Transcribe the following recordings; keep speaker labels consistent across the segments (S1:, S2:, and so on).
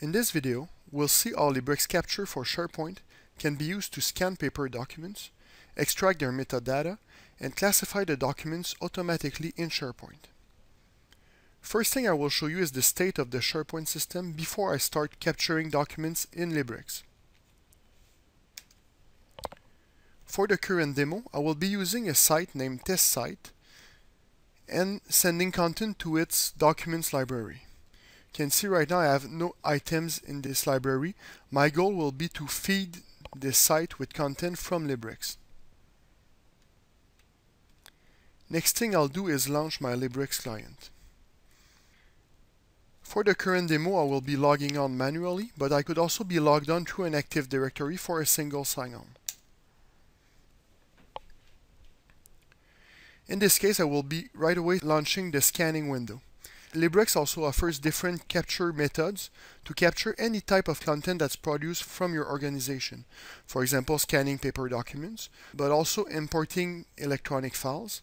S1: In this video, we'll see how Librex Capture for Sharepoint can be used to scan paper documents, extract their metadata, and classify the documents automatically in Sharepoint. First thing I will show you is the state of the Sharepoint system before I start capturing documents in Librex. For the current demo, I will be using a site named Test Site and sending content to its documents library. You can see right now I have no items in this library. My goal will be to feed this site with content from Librex. Next thing I'll do is launch my Librex client. For the current demo, I will be logging on manually, but I could also be logged on through an Active Directory for a single sign-on. In this case, I will be right away launching the scanning window. Librex also offers different capture methods to capture any type of content that's produced from your organization. For example, scanning paper documents, but also importing electronic files,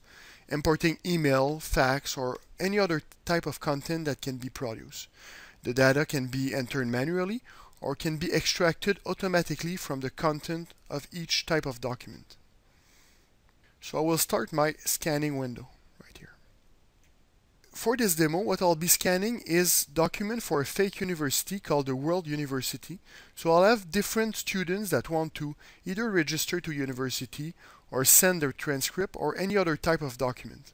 S1: importing email, fax, or any other type of content that can be produced. The data can be entered manually or can be extracted automatically from the content of each type of document. So I will start my scanning window right here. For this demo, what I'll be scanning is a document for a fake university called the World University. So I'll have different students that want to either register to university or send their transcript or any other type of document.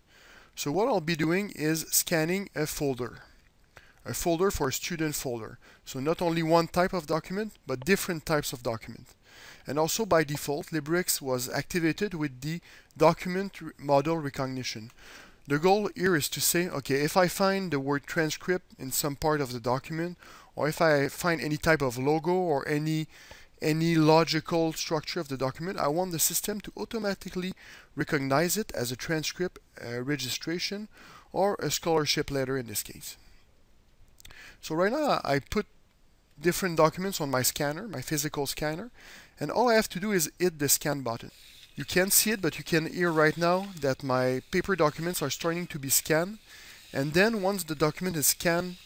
S1: So what I'll be doing is scanning a folder for a student folder. So not only one type of document, but different types of document. And also by default, Librex was activated with the document model recognition. The goal here is to say, okay, if I find the word transcript in some part of the document, or if I find any type of logo or any logical structure of the document, I want the system to automatically recognize it as a transcript, a registration, or a scholarship letter in this case. So right now I put different documents on my scanner, my physical scanner, and all I have to do is hit the scan button. You can't see it, but you can hear right now that my paper documents are starting to be scanned. And then once the document is scanned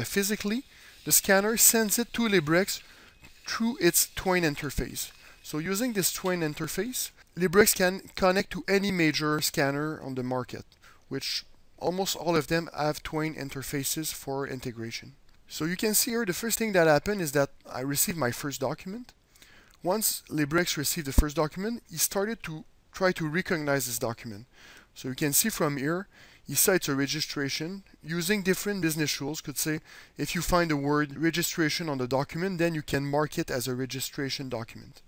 S1: physically, the scanner sends it to Librex through its Twain interface. So using this Twain interface, Librex can connect to any major scanner on the market, which almost all of them have Twain interfaces for integration. So you can see here the first thing that happened is that I received my first document. Once Librex received the first document, he started to try to recognize this document. So you can see from here, he cites a registration. Using different business rules, could say if you find the word registration on the document, then you can mark it as a registration document.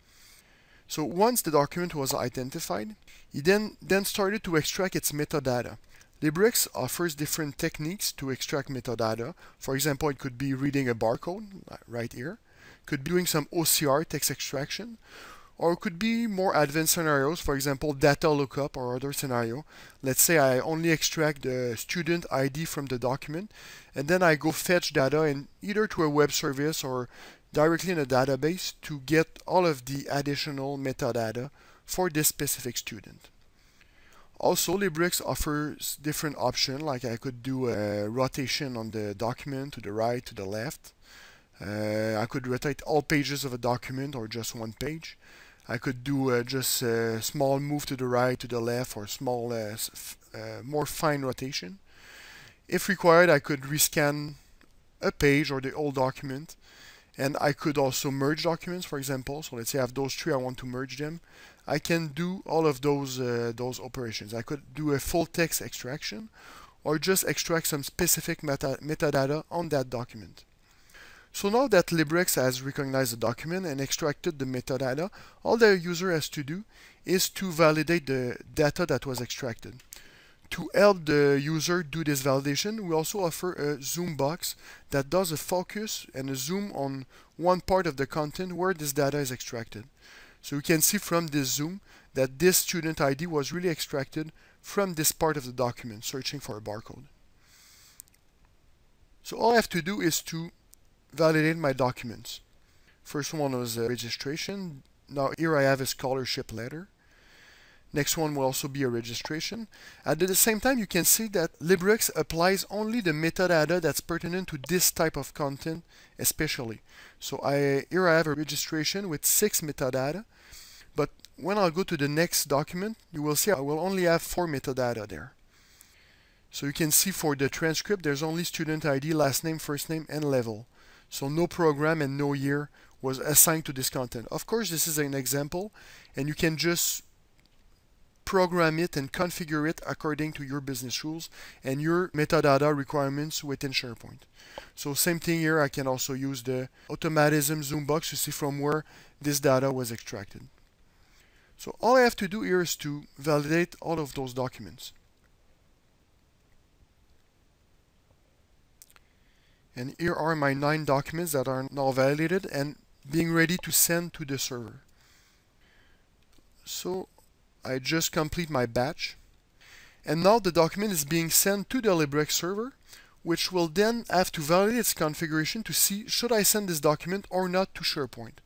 S1: So once the document was identified, he then started to extract its metadata. Librex offers different techniques to extract metadata. For example, it could be reading a barcode right here, could be doing some OCR, text extraction, or it could be more advanced scenarios, for example, data lookup or other scenario. Let's say I only extract the student ID from the document, and then I go fetch data in either to a web service or directly in a database to get all of the additional metadata for this specific student. Also, Librex offers different options, like I could do a rotation on the document to the right, to the left. I could rotate all pages of a document or just one page. I could do just a small move to the right, to the left, or small, more fine rotation. If required, I could rescan a page or the whole document. And I could also merge documents, for example. So let's say I have those three, I want to merge them. I can do all of those operations. I could do a full text extraction or just extract some specific metadata on that document. So now that Librex has recognized the document and extracted the metadata, all the user has to do is to validate the data that was extracted. To help the user do this validation, we also offer a zoom box that does a focus and a zoom on one part of the content where this data is extracted. So you can see from this zoom that this student ID was really extracted from this part of the document, searching for a barcode. So all I have to do is to validate my documents. First one was registration. Now here I have a scholarship letter. Next one will also be a registration. At the same time, you can see that Librex applies only the metadata that's pertinent to this type of content especially. So here I have a registration with 6 metadata, but when I'll go to the next document, you will see I will only have 4 metadata there. So you can see for the transcript, there's only student ID, last name, first name, and level. So no program and no year was assigned to this content. Of course, this is an example, and you can just program it and configure it according to your business rules and your metadata requirements within Sharepoint. So same thing here, I can also use the automatism zoom box to see from where this data was extracted. So all I have to do here is to validate all of those documents. And here are my 9 documents that are now validated and being ready to send to the server. So I just complete my batch, and now the document is being sent to the Librex server, which will then have to validate its configuration to see should I send this document or not to Sharepoint.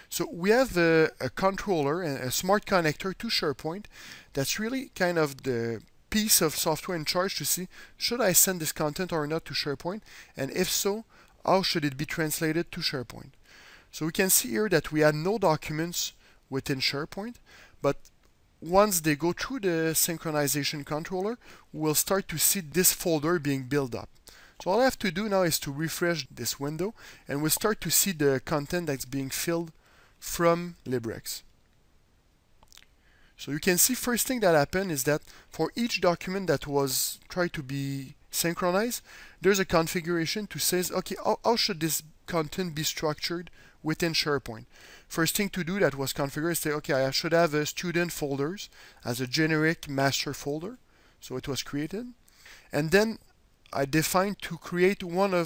S1: So we have a controller and a smart connector to Sharepoint that's really kind of the piece of software in charge to see should I send this content or not to Sharepoint, and if so, how should it be translated to Sharepoint. So we can see here that we had no documents within Sharepoint, but once they go through the synchronization controller, we'll start to see this folder being built up. So all I have to do now is to refresh this window, and we'll start to see the content that's being filled from Librex. So you can see first thing that happened is that for each document that was tried to be synchronized, there's a configuration to say, okay, how should this content be structured within Sharepoint. First thing to do that was configured is say, okay, I should have a student folders as a generic master folder. So it was created. And then I defined to create one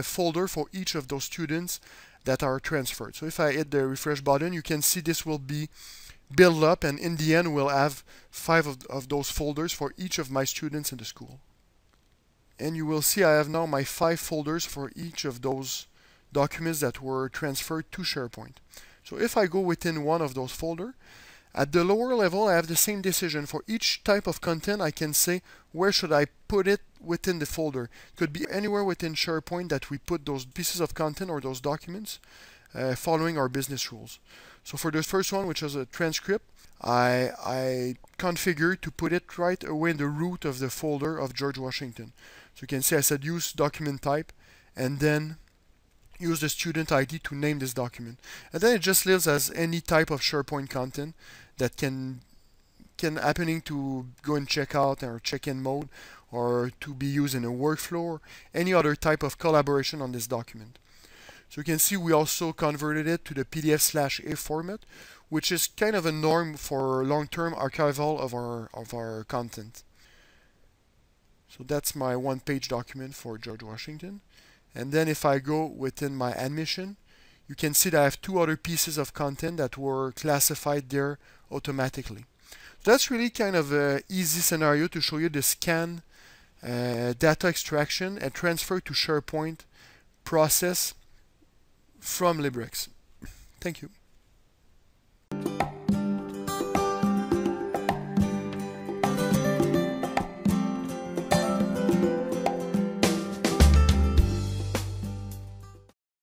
S1: folder for each of those students that are transferred. So if I hit the refresh button, you can see this will be built up, and in the end we'll have 5 of those folders for each of my students in the school. And you will see I have now my 5 folders for each of those documents that were transferred to Sharepoint. So if I go within one of those folders, at the lower level I have the same decision. For each type of content I can say where should I put it within the folder. It could be anywhere within Sharepoint that we put those pieces of content or those documents following our business rules. So for the first one, which is a transcript, I configured to put it right away in the root of the folder of George Washington. So you can see I said use document type and then use the student ID to name this document. And then it just lives as any type of Sharepoint content that can happening to go in checkout or check-in mode, or to be used in a workflow, or any other type of collaboration on this document. So you can see we also converted it to the PDF/A format, which is kind of a norm for long-term archival of our content. So that's my one-page document for George Washington. And then if I go within my admission, you can see that I have 2 other pieces of content that were classified there automatically. So that's really kind of an easy scenario to show you the scan, data extraction, and transfer to Sharepoint process from Librex. Thank you.